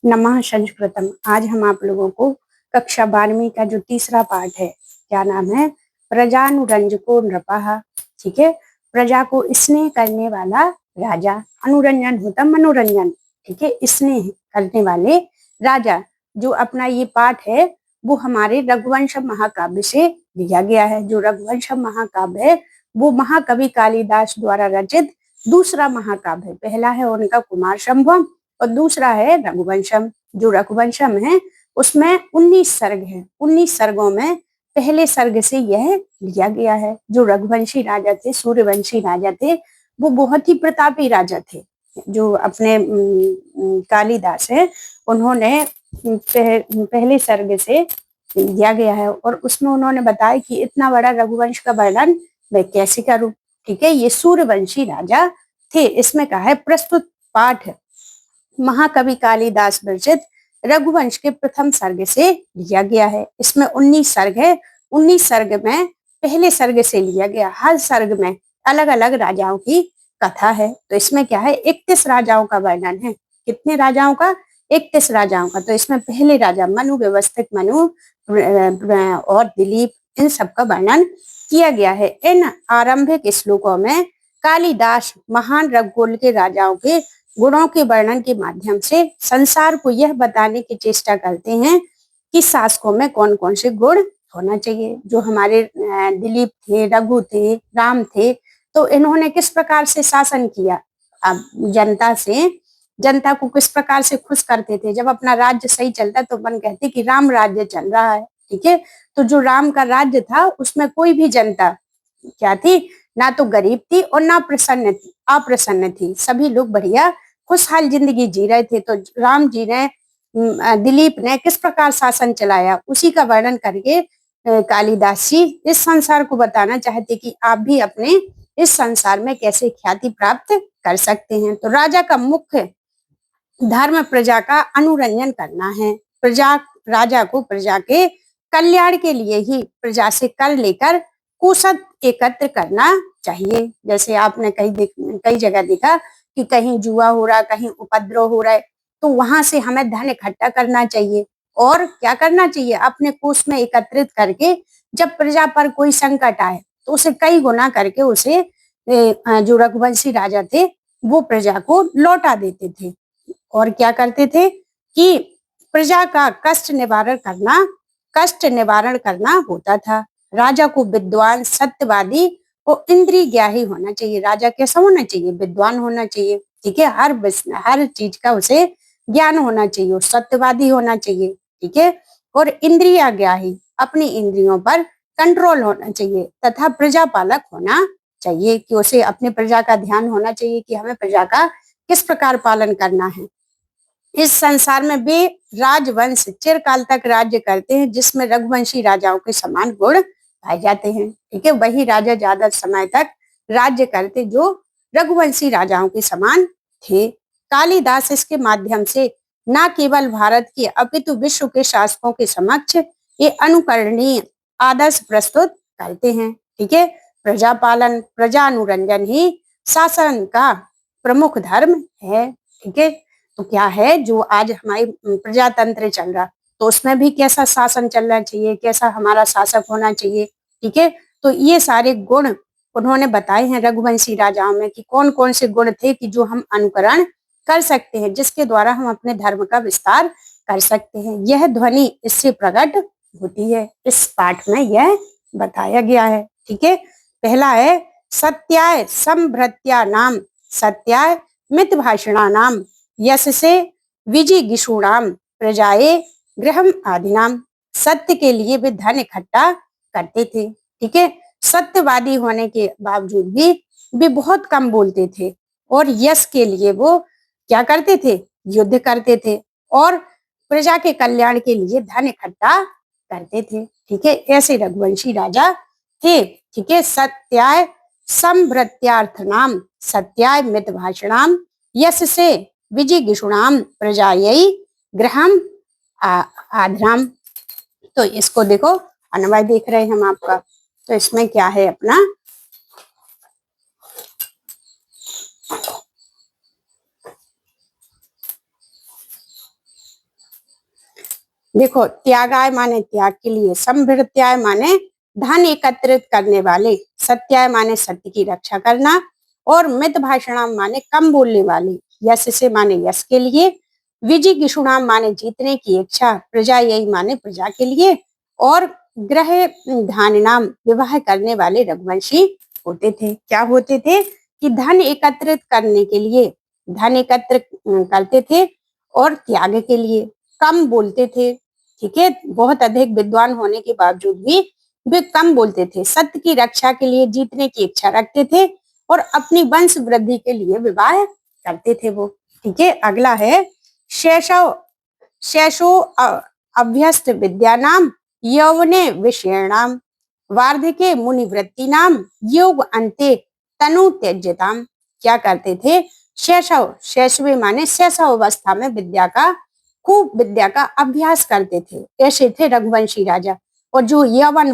नमः संस्कृतम। आज हम आप लोगों को कक्षा 12वीं का जो तीसरा पाठ है, क्या नाम है? प्रजानुरंजको नृपः। ठीक है, प्रजा को स्नेह करने वाला राजा। अनुरंजन होता मनोरंजन, ठीक है, स्नेह करने वाले राजा। जो अपना ये पाठ है वो हमारे रघुवंश महाकाव्य से लिया गया है। जो रघुवंश महाकाव्य है वो महाकवि कालिदास द्वारा रचित दूसरा महाकाव्य है। पहला है उनका कुमार संभवम और दूसरा है रघुवंशम। जो रघुवंशम है उसमें 19 सर्ग है। 19 सर्गों में पहले सर्ग से यह लिया गया है। जो रघुवंशी राजा थे, सूर्यवंशी राजा थे, वो बहुत ही प्रतापी राजा थे। जो अपने कालिदास है उन्होंने पहले सर्ग से लिया गया है और उसमें उन्होंने बताया कि इतना बड़ा रघुवंश का वर्णन मैं कैसे करूं। ठीक है, ये सूर्यवंशी राजा थे। इसमें कहा है प्रस्तुत पाठ महाकवि कालिदास विरचित रघुवंश के प्रथम सर्ग से लिया गया है। इसमें 19 सर्ग है। 19 सर्ग में पहले सर्ग से लिया गया। हर सर्ग में अलग अलग राजाओं की कथा है। तो इसमें क्या है, 31 राजाओं का वर्णन है। कितने राजाओं का? 31 राजाओं का। तो इसमें पहले राजा मनु, व्यवस्थित मनु और दिलीप, इन सब का वर्णन किया गया है। इन आरंभिक श्लोकों में कालिदास महान रघुकुल के राजाओं के गुणों के वर्णन के माध्यम से संसार को यह बताने की चेष्टा करते हैं कि शासकों में कौन कौन से गुण होना चाहिए। जो हमारे दिलीप थे, रघु थे, राम थे, तो इन्होंने किस प्रकार से शासन किया। अब जनता को किस प्रकार से खुश करते थे। जब अपना राज्य सही चलता तो अपन कहते कि राम राज्य चल रहा है। ठीक है, तो जो राम का राज्य था उसमें कोई भी जनता क्या थी, ना तो गरीब थी और ना अप्रसन्न थी। सभी लोग बढ़िया खुशहाल जिंदगी जी रहे थे। तो राम जी ने, दिलीप ने किस प्रकार शासन चलाया उसी का वर्णन करके कालिदास जी इस संसार को बताना चाहते कि आप भी अपने इस संसार में कैसे ख्याति प्राप्त कर सकते हैं। तो राजा का मुख्य धर्म प्रजा का अनुरंजन करना है। राजा को प्रजा के कल्याण के लिए ही प्रजा से कर लेकर कुसत एकत्र करना चाहिए। जैसे आपने कई जगह देखा कि कहीं जुआ हो रहा, कहीं उपद्रव हो रहा है, तो वहां से हमें धन इकट्ठा करना चाहिए और क्या करना चाहिए, अपने कोष में एकत्रित करके जब प्रजा पर कोई संकट आए तो उसे कई गुना करके उसे जो रघुवंशी राजा थे वो प्रजा को लौटा देते थे। और क्या करते थे कि प्रजा का कष्ट निवारण करना होता था। राजा को विद्वान, सत्यवादी और इंद्रिय ज्ञाही होना चाहिए। राजा कैसा होना चाहिए? विद्वान होना चाहिए। ठीक है, हर चीज का उसे ज्ञान होना चाहिए और सत्यवादी होना चाहिए। ठीक है, और इंद्रिय ज्ञाही, अपनी इंद्रियों पर कंट्रोल होना चाहिए तथा प्रजा पालक होना चाहिए कि उसे अपने प्रजा का ध्यान होना चाहिए कि हमें प्रजा का किस प्रकार पालन करना है। इस संसार में वे राजवंश चिरकाल तक राज्य करते हैं जिसमें रघुवंशी राजाओं के समान गुण पाए जाते हैं। ठीक है, वही राजा ज्यादा समय तक राज्य करते जो रघुवंशी राजाओं के समान थे। कालिदास इसके माध्यम से न केवल भारत के अपितु विश्व के शासकों के समक्ष ये अनुकरणीय आदर्श प्रस्तुत करते हैं। ठीक है, प्रजा पालन, प्रजा अनुरंजन ही शासन का प्रमुख धर्म है। ठीक है, तो क्या है, जो आज हमारी प्रजातंत्र चल रहा तो उसमें भी कैसा शासन चलना चाहिए, कैसा हमारा शासक होना चाहिए। ठीक है, तो ये सारे गुण उन्होंने बताए हैं रघुवंशी राजाओं में कि कौन कौन से गुण थे कि जो हम अनुकरण कर सकते हैं, जिसके द्वारा हम अपने धर्म का विस्तार कर सकते हैं। यह ध्वनि इससे प्रकट होती है। इस पाठ में यह बताया गया है। ठीक है, पहला है सत्याय संभृत्या नाम, सत्याय मित भाषणा नाम, यश से विजिगिषूणाम प्रजाए गृहम आदिनाम। सत्य के लिए वे धन इकट्ठा करते थे। ठीक है, सत्यवादी होने के बावजूद भी वे बहुत कम बोलते थे और यश के लिए वो क्या करते थे, युद्ध करते थे और प्रजा के कल्याण के लिए धन इकट्ठा करते थे। ठीक है, ऐसे रघुवंशी राजा थे। ठीक है, सत्याय संभृत्यार्थ नाम, सत्याय मित भाषणाम, यश से विजिगिषुणाम प्रजायै गृहम आधराम। तो इसको देखो, अन्वय देख रहे हैं हम आपका। तो इसमें क्या है अपना, देखो, त्यागाय माने त्याग के लिए, संभृत्याय माने धन एकत्रित करने वाले, सत्याय माने सत्य की रक्षा करना, और मित भाषणाम माने कम बोलने वाले, यश से माने यश के लिए, विजिगीषुणाम माने जीतने की इच्छा, प्रजा यही माने प्रजा के लिए, और ग्रह धान्यनाम विवाह करने वाले रघुवंशी होते थे। क्या होते थे? कि धन एकत्रित करने के लिए धन एकत्र करते थे, और त्याग के लिए कम बोलते थे। ठीक है, बहुत अधिक विद्वान होने के बावजूद भी वे कम बोलते थे, सत्य की रक्षा के लिए जीतने की इच्छा रखते थे, और अपनी वंश वृद्धि के लिए विवाह करते थे वो। ठीक है, अगला है शेषव शेषो अभ्यस्त विद्यानाम यौवने विषयाणाम वार्धके मुनिवृत्ति नाम योग अंते तनु त्यज्यताम। क्या करते थे? शैशव, शैशवे माने शैशव अवस्था में खूब विद्या का अभ्यास करते थे, ऐसे थे रघुवंशी राजा। और जो यौवन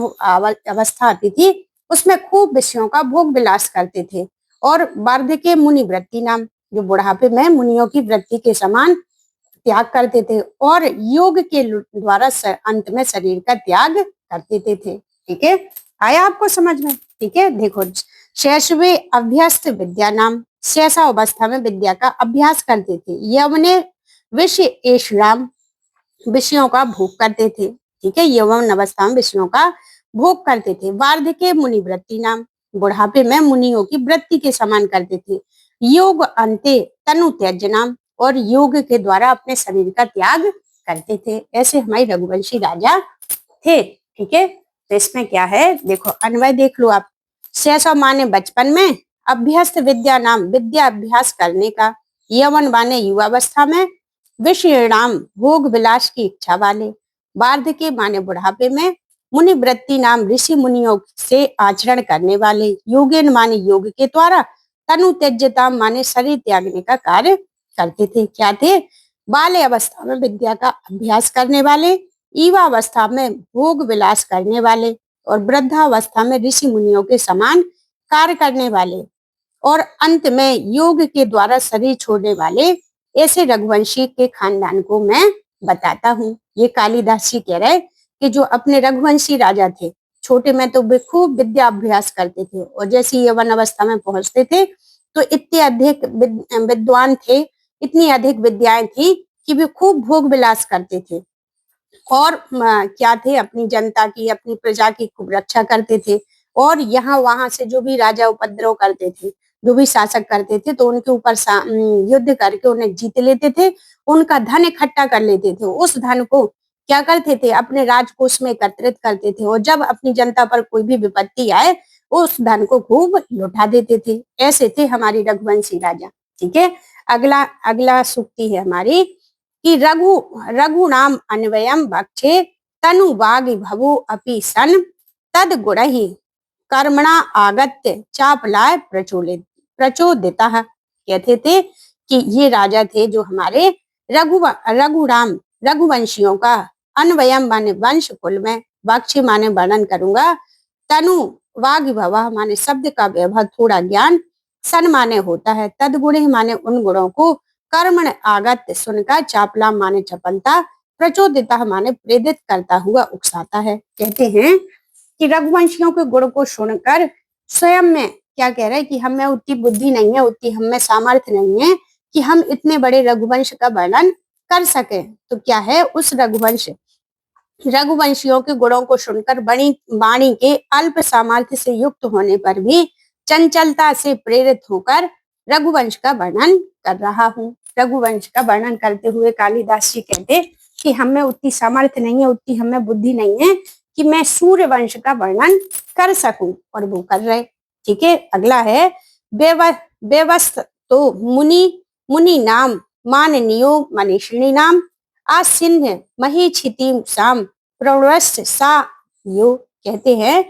अवस्था आती थी उसमें खूब विषयों का भोग विलास करते थे, और वार्धके मुनि वृत्ति नाम, जो बुढ़ापे में मुनियों की वृत्ति के समान त्याग करते थे, और योग के द्वारा अंत में शरीर का त्याग करते थे। ठीक है, आया आपको समझ में? ठीक है, देखो, शैशवे अभ्यस्त विद्या नाम, शैशव अवस्था में विद्या का अभ्यास करते थे, यवने विषय एशराम, विषयों का भोग करते थे। ठीक है, यौवन अवस्था में विषयों का भोग करते थे। वार्धके मुनि वृत्ति नाम, बुढ़ापे में मुनियों की वृत्ति के समान करते थे। योग अंते तनु त्यज नाम, और योग के द्वारा अपने शरीर का त्याग करते थे। ऐसे हमारे रघुवंशी राजा थे। ठीक है, तो इसमें क्या है, देखो अन्वय देख लो आप। शैशव माने बचपन में, अभ्यस्त विद्या नाम विद्या अभ्यास करने का, यौवन माने युवावस्था में, विषयणाम भोग विलास की इच्छा वाले, वार्धके माने बुढ़ापे में, मुनि वृत्ति नाम ऋषि मुनियों से आचरण करने वाले, योगेन माने योग के द्वारा, तनु त्यज्यता माने शरीर त्यागने का कार्य करते थे। क्या थे? बाल्य अवस्था में विद्या का अभ्यास करने वाले, युवा अवस्था में भोग विलास करने वाले, और वृद्धावस्था में ऋषि मुनियों के समान कार्य करने वाले, और अंत में योग के द्वारा शरीर छोड़ने वाले, ऐसे रघुवंशी के खानदान को मैं बताता हूँ। ये कालिदास जी कह रहे कि जो अपने रघुवंशी राजा थे, छोटे में तो वे खूब विद्या अभ्यास करते थे, और जैसे यौवन अवस्था में पहुंचते थे तो इतने अधिक विद्वान थे, इतनी अधिक विद्याएं थी कि वे खूब भोग विलास करते थे, और क्या थे, अपनी जनता की, अपनी प्रजा की खूब रक्षा करते थे, और यहाँ वहां से जो भी राजा उपद्रव करते थे, जो भी शासक करते थे, तो उनके ऊपर युद्ध करके उन्हें जीत लेते थे, उनका धन इकट्ठा कर लेते थे। उस धन को क्या करते थे? अपने राजकोष में एकत्रित करते थे, और जब अपनी जनता पर कोई भी विपत्ति आए उस धन को खूब लुटा देते थे। ऐसे थे हमारी रघुवंशी राजा। ठीक है, अगला अगला सूक्ति है हमारी कि रघु नाम अन्वयम बक्षे तनु बाग भवो अपि सन तद गुणहि कर्मणा आगत्य चापलाय प्रचोदिता। कहते थे कि ये राजा थे जो हमारे रघुराम रघुवंशियों का, अन्वयम माने वंश कुल में, बक्षे माने वर्णन करूंगा, तनु वाग भवा माने शब्द का वैभव, थोड़ा ज्ञान, सन माने होता है, तदगुण माने उन गुणों को, कर्मण आगत सुनकर, चापला माने चपलता, प्रचोदिता माने प्रेरित करता हुआ उकसाता है। कहते हैं कि रघुवंशियों के गुण को सुनकर स्वयं में क्या कह रहे हैं कि हमें उतनी बुद्धि नहीं है, उतनी हमें सामर्थ्य नहीं है कि हम इतने बड़े रघुवंश का वर्णन कर सके। तो क्या है, उस रघुवंशियों के गुणों को सुनकर बड़ी वाणी के अल्प सामर्थ्य से युक्त होने पर भी चंचलता से प्रेरित होकर रघुवंश का वर्णन कर रहा हूँ। रघुवंश का वर्णन करते हुए कालिदास जी कहते कि हमें उतनी सामर्थ्य नहीं है, उतनी हमें बुद्धि नहीं है कि मैं सूर्य वंश का वर्णन कर सकूं, और वो कर रहे। ठीक है, अगला है बेवस्त तो मुनि नाम माननीयो मनीषिणी नाम आसिन्ह महीक्षितिम साम प्रवृष्ट सा यो। कहते हैं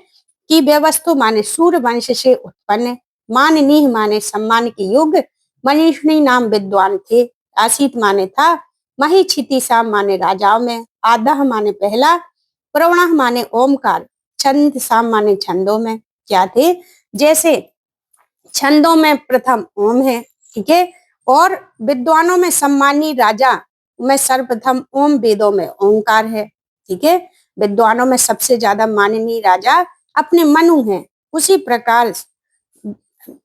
कि व्यवस्थो माने सूर्य वंश से उत्पन्न, माननीय माने सम्मान के योग्य, मनीषिणी नाम विद्वान थे, आसित माने था, महीक्षिति साम माने राजाओं में, आदह माने पहला, प्रवण माने ओमकार, छंद साम माने छंदों में। क्या थे? जैसे छंदों में प्रथम ओम है, ठीक है, और विद्वानों में सम्मानी राजा में सर्वप्रथम ओम, वेदों में ओंकार है। ठीक है, विद्वानों में सबसे ज्यादा माननीय राजा अपने मनु हैं। उसी प्रकार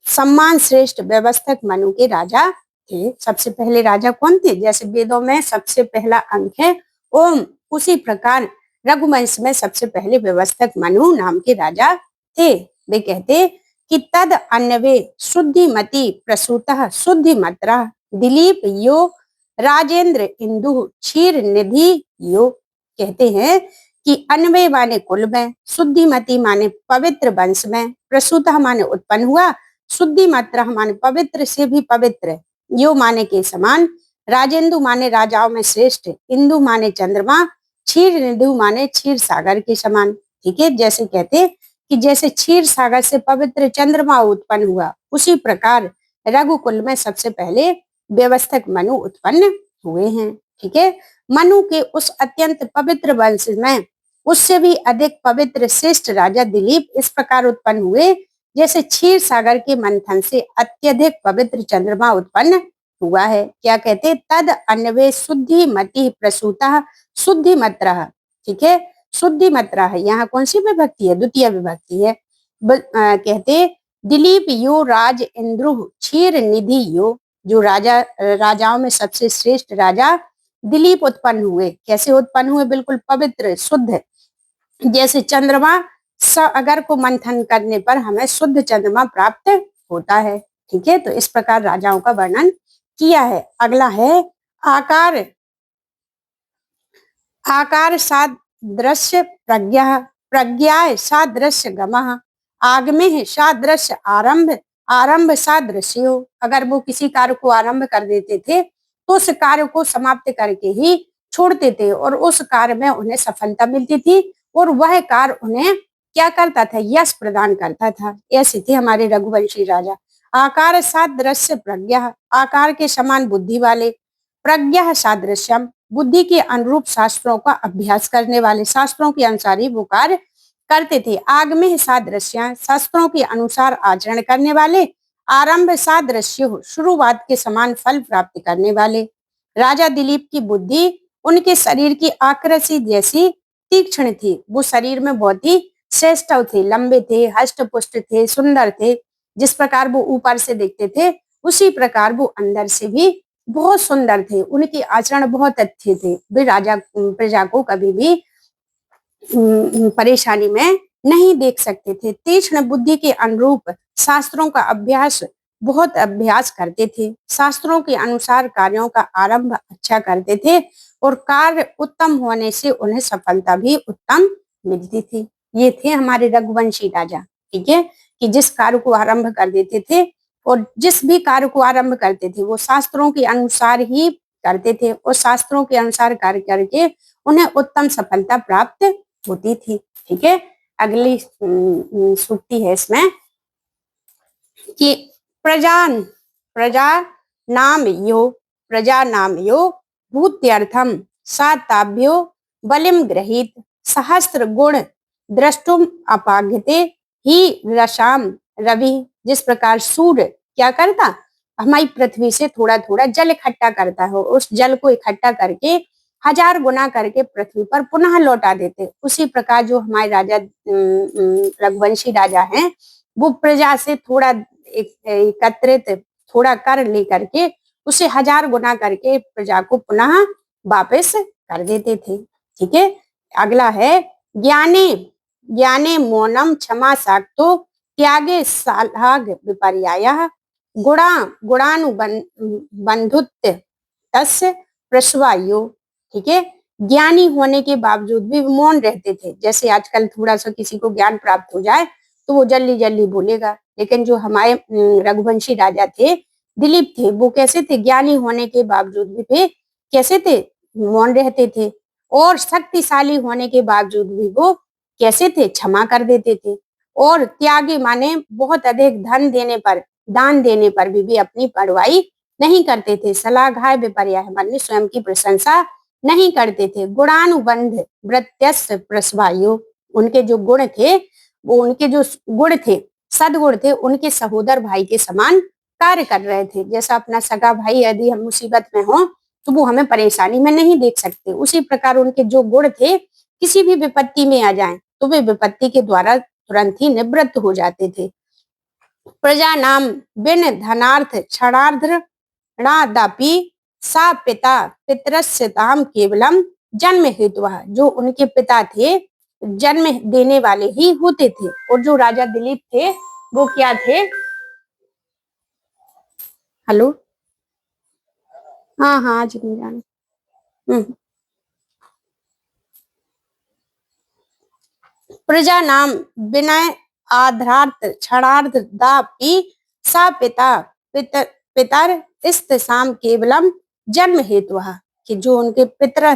सम्मान श्रेष्ठ व्यवस्थक मनु के राजा थे। सबसे पहले राजा कौन थे? जैसे वेदों में सबसे पहला अंक है ओम, उसी प्रकार रघुवंश में सबसे पहले व्यवस्थक मनु नाम के राजा थे। वे कहते कि तद अन्वे शुद्धिमति प्रसूतः शुद्धिमत्रः दिलीप यो राजेंद्र इंदु क्षीर निधि यो। कहते हैं कि अन्वय माने कुल में, शुद्धिमति माने पवित्र वंश में, प्रसूतः माने उत्पन्न हुआ, शुद्धि मात्रा माने पवित्र से भी पवित्र, यो माने के समान, राजेंदु माने राजाओं में श्रेष्ठ, इंदु माने चंद्रमा, क्षीर निधु माने क्षीर सागर के समान। ठीक है, जैसे कहते कि जैसे क्षीर सागर से पवित्र चंद्रमा उत्पन्न हुआ, उसी प्रकार रघुकुल में सबसे पहले व्यवस्थक मनु उत्पन्न हुए हैं। ठीक है, मनु के उस अत्यंत पवित्र वंश में उससे भी अधिक पवित्र श्रेष्ठ राजा दिलीप इस प्रकार उत्पन्न हुए जैसे क्षीर सागर के मंथन से अत्यधिक पवित्र चंद्रमा उत्पन्न हुआ है। क्या कहते? तद अन्वे शुद्धि मति प्रसूता शुद्धि मत्रः। ठीक है, शुद्धि मत्रा है, यहाँ कौन सी विभक्ति है? द्वितीय विभक्ति है। कहते दिलीप यो राज इंद्रु क्षीर निधि यो, जो राजाओं में सबसे श्रेष्ठ राजा दिलीप उत्पन्न हुए। कैसे उत्पन्न हुए? बिल्कुल पवित्र शुद्ध, जैसे चंद्रमा अगर को मंथन करने पर हमें शुद्ध चंद्रमा प्राप्त होता है। ठीक है, तो इस प्रकार राजाओं का वर्णन किया है। अगला है आकार सादृश्य प्रज्ञा, प्रज्ञा सादृश्य गमः, आगमे सादृश्य आरंभ, आरंभ सादृश्यो। अगर वो किसी कार्य को आरंभ कर देते थे तो उस कार्य को समाप्त करके ही छोड़ते थे और उस कार्य में उन्हें सफलता मिलती थी और वह कार्य उन्हें क्या करता था? यश प्रदान करता था। ऐसे थे हमारे रघुवंशी राजा। आकार सादृश्य प्रज्ञा, आकार के समान बुद्धि वाले, प्रज्ञा सादृश्यम, बुद्धि के अनुरूप शास्त्रों का अभ्यास करने वाले, शास्त्रों के अनुसार ही वो कार्य करते थे। आगमे सादृश्य, शास्त्रों के अनुसार आचरण करने वाले, आरंभ सादृश्य, शुरुआत के समान फल प्राप्त करने वाले। राजा दिलीप की बुद्धि उनके शरीर की आकृति जैसी तीक्ष्ण थी। वो शरीर में बहुत ही श्रेष्ठ थे, लंबे थे, हष्ट पुष्ट थे, सुंदर थे। जिस प्रकार वो ऊपर से दिखते थे उसी प्रकार वो अंदर से भी बहुत सुंदर थे। उनके आचरण बहुत अच्छे थे। वे राजा प्रजा को कभी भी परेशानी में नहीं देख सकते थे। तीक्ष्ण बुद्धि के अनुरूप शास्त्रों का बहुत अभ्यास करते थे। शास्त्रों के अनुसार कार्यों का आरंभ अच्छा करते थे और कार्य उत्तम होने से उन्हें सफलता भी उत्तम मिलती थी। ये थे हमारे रघुवंशी राजा। ठीक है, कि जिस कार्य को आरंभ कर देते थे और जिस भी कार्य को आरंभ करते थे वो शास्त्रों के अनुसार ही करते थे और शास्त्रों के अनुसार कार्य करके उन्हें उत्तम सफलता प्राप्त होती थी। ठीक है, अगली सूक्ति है इसमें कि प्रजा नाम यो भूत्यर्थम साताभ्यो बलिम गृहीत सहस्त्र गुण द्रष्टुम अपाघ्यते ही रसाम रवि। जिस प्रकार सूर्य क्या करता? हमारी पृथ्वी से थोड़ा थोड़ा जल इकट्ठा करता है, उस जल को इकट्ठा करके 1000 गुना करके पृथ्वी पर पुनः लौटा देते। उसी प्रकार जो हमारे राजा रघुवंशी राजा हैं वो प्रजा से थोड़ा एकत्रित थोड़ा कर लेकर के उसे 1000 गुना करके प्रजा को पुनः वापस कर देते थे। ठीक है, अगला है ज्ञाने मौनम क्षमा साक्तो त्यागे सालाग विपर्यायः गुणानुबंधुत्व तस्य प्रसवायो। ठीक है, ज्ञानी होने के बावजूद भी मौन रहते थे। जैसे आजकल थोड़ा सा किसी को ज्ञान प्राप्त हो जाए तो वो जल्दी जल्दी बोलेगा, लेकिन जो हमारे रघुवंशी राजा थे दिलीप थे वो कैसे थे? ज्ञानी होने के बावजूद भी कैसे थे? मौन रहते थे और शक्तिशाली होने के बावजूद भी वो कैसे थे? क्षमा कर देते थे। और त्यागी माने बहुत अधिक धन देने पर, दान देने पर भी अपनी परवाही नहीं करते थे। सलाघाय विपर्याय माने स्वयं की प्रशंसा नहीं करते थे। गुणानुबंध वृत्यस्य प्रसवायो, उनके जो गुण थे वो उनके जो गुण थे सदगुण थे उनके सहोदर भाई के समान कार्य कर रहे थे। जैसा अपना सगा भाई यदि हम मुसीबत में हो तो वो हमें परेशानी में नहीं देख सकते। उसी प्रकार उनके जो गुण थे, किसी भी विपत्ति में आ जाएं तो वे विपत्ति के द्वारा तुरंत ही निवृत्त हो जाते थे। प्रजा नाम बिन धनार्थ क्षणार्धनादापि सा पिता पितरस्यताम केवलम जन्म हेतु, जो उनके पिता थे जन्म देने वाले ही होते थे। और जो राजा दिलीप थे वो क्या थे? हेलो, हाँ हाँ, आज नहीं जाना। प्रजा नाम विनय आधार्थ क्षणार्थ दापि सा पिता पितर इस्तेसाम केवलम जन्म हेतु, कि जो उनके पितर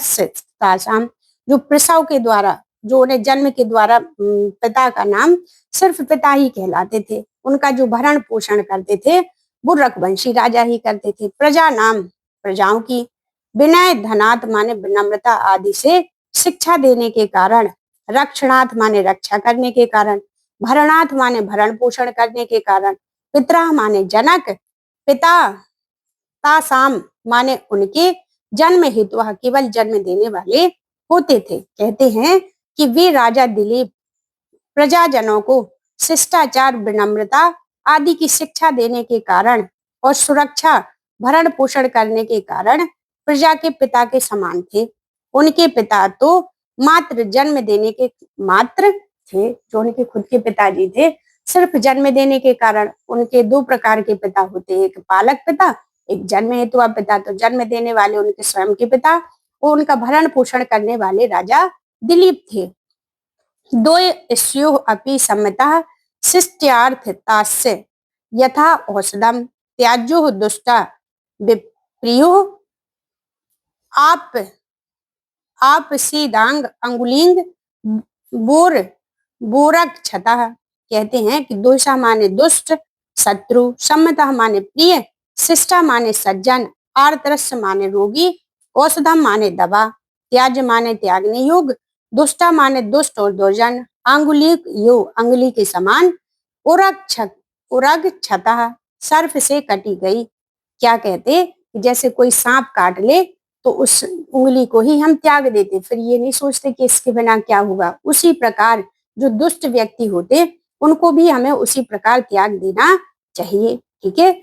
जो प्रसव के द्वारा, जो उन्हें जन्म के द्वारा पिता का नाम सिर्फ पिता ही कहलाते थे। उनका जो भरण पोषण करते थे वो रघुवंशी राजा ही करते थे। प्रजा नाम प्रजाओं की, विनय धनात् माने विनम्रता आदि से शिक्षा देने के कारण, रक्षणार्थ माने रक्षा करने के कारण, भरणार्थ माने भरण पोषण करने के कारण, पितरा माने जनक, पिता तासाम माने उनके, जन्म हेतु केवल जन्म देने वाले होते थे। कहते हैं कि वे राजा दिलीप प्रजाजनों को शिष्टाचार, विनम्रता आदि की शिक्षा देने के कारण और सुरक्षा भरण पोषण करने के कारण प्रजा के पिता के समान थे। उनके पिता तो मात्र जन्म देने के मात्र थे, जो उनके खुद के पिताजी थे सिर्फ जन्म देने के कारण। उनके दो प्रकार के पिता होते हैं, एक पालक पिता, एक जन्म हेतु पिता। तो जन्म देने वाले उनके स्वयं के पिता और उनका भरण पोषण करने वाले राजा दिलीप थे। द्वय स्युः अपि सम्मतः शिष्ट्यार्थतास्य यथा औषधम त्याज्यो दुष्टा विप्रियो आप सीदांग अंगुलिंग बोर बोरक छतः। कहते हैं कि दोषा माने दुष्ट, शत्रु, सम्मतः माने प्रिय, शिष्टा माने सज्जन, आर्तरस्य माने रोगी, औषधम माने दवा, त्याज माने त्यागने योग्य, दुष्टा माने दुष्ट और दुर्जन, अंगुलिक यो अंगुली के समान, उरग छतः सर्फ से कटी गई। क्या कहते, जैसे कोई सांप काट ले तो उस उंगली को ही हम त्याग देते, फिर ये नहीं सोचते कि इसके बिना क्या होगा। उसी प्रकार जो दुष्ट व्यक्ति होते उनको भी हमें उसी प्रकार त्याग देना चाहिए। ठीक है।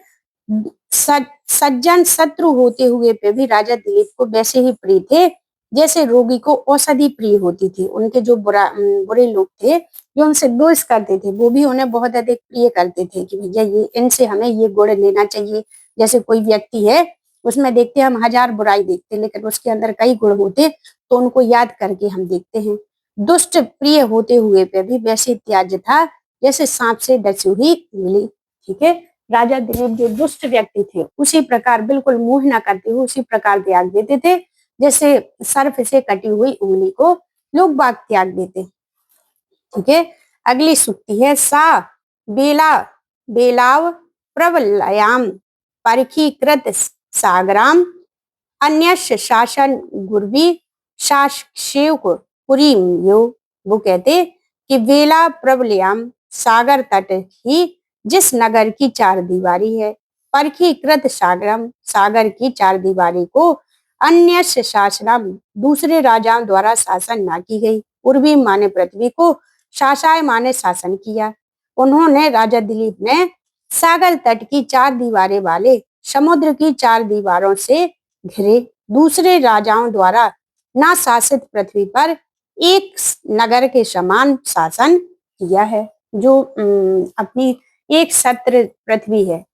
सज्जन शत्रु होते हुए पे भी राजा दिलीप को वैसे ही प्रिय थे जैसे रोगी को औषधि प्रिय होती थी। उनके जो बुरे लोग थे जो उनसे दोष करते थे वो भी उन्हें बहुत अधिक प्रिय करते थे कि भैया ये इनसे हमें ये गुण लेना चाहिए। जैसे कोई व्यक्ति है उसमें देखते हम हजार बुराई देखते लेकिन उसके अंदर कई गुण होते तो उनको याद करके हम देखते हैं। दुष्ट प्रिय होते हुए पे भी वैसे त्याज्य था जैसे सांप से डसी हुई उंगली। ठीक है। राजा दिलीप जो दुष्ट व्यक्ति थे उसी प्रकार बिल्कुल मुंह न करते हुए उसी प्रकार त्याग देते थे जैसे सर्फ से कटी हुई उंगली को लोग बाग त्याग देते। ठीक है। अगली सूक्ति है सा बेला बेलाव प्रबलयाम परिखीकृत सागराम अन्यस्य शासन गुरवी शासक पुरीम यो। वो कहते कि बेला प्रबलयाम सागर तट ही जिस नगर की चार दीवारी है, परिखीकृत सागरम सागर की चार दीवारी को, अन्यस्य शासनम दूसरे राजाओं द्वारा शासन ना की गई, उर्वी माने पृथ्वी को, शासाय माने शासन किया। उन्होंने राजा दिलीप ने सागर तट की चार दीवारें वाले समुद्र की चार दीवारों से घिरे दूसरे राजाओं द्वारा ना शासित पृथ्वी पर एक नगर के समान शासन किया है। जो अपनी एक छत्र पृथ्वी है,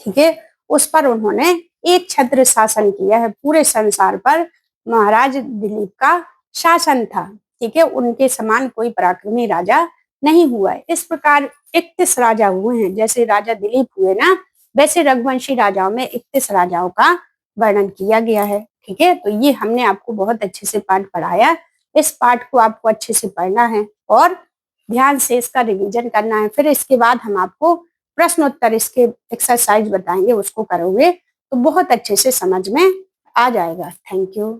ठीक है, उस पर उन्होंने एक छत्र शासन किया है। पूरे संसार पर महाराज दिलीप का शासन था। ठीक है। उनके समान कोई पराक्रमी राजा नहीं हुआ है। इस प्रकार 31 राजा हुए हैं। जैसे राजा दिलीप हुए ना वैसे रघुवंशी राजाओं में 31 राजाओं का वर्णन किया गया है। ठीक है। तो ये हमने आपको बहुत अच्छे से पाठ पढ़ाया। इस पाठ को आपको अच्छे से पढ़ना है और ध्यान से इसका रिवीजन करना है। फिर इसके बाद हम आपको प्रश्न उत्तर इसके एक्सरसाइज बताएंगे, उसको करोगे तो बहुत अच्छे से समझ में आ जाएगा। Thank you.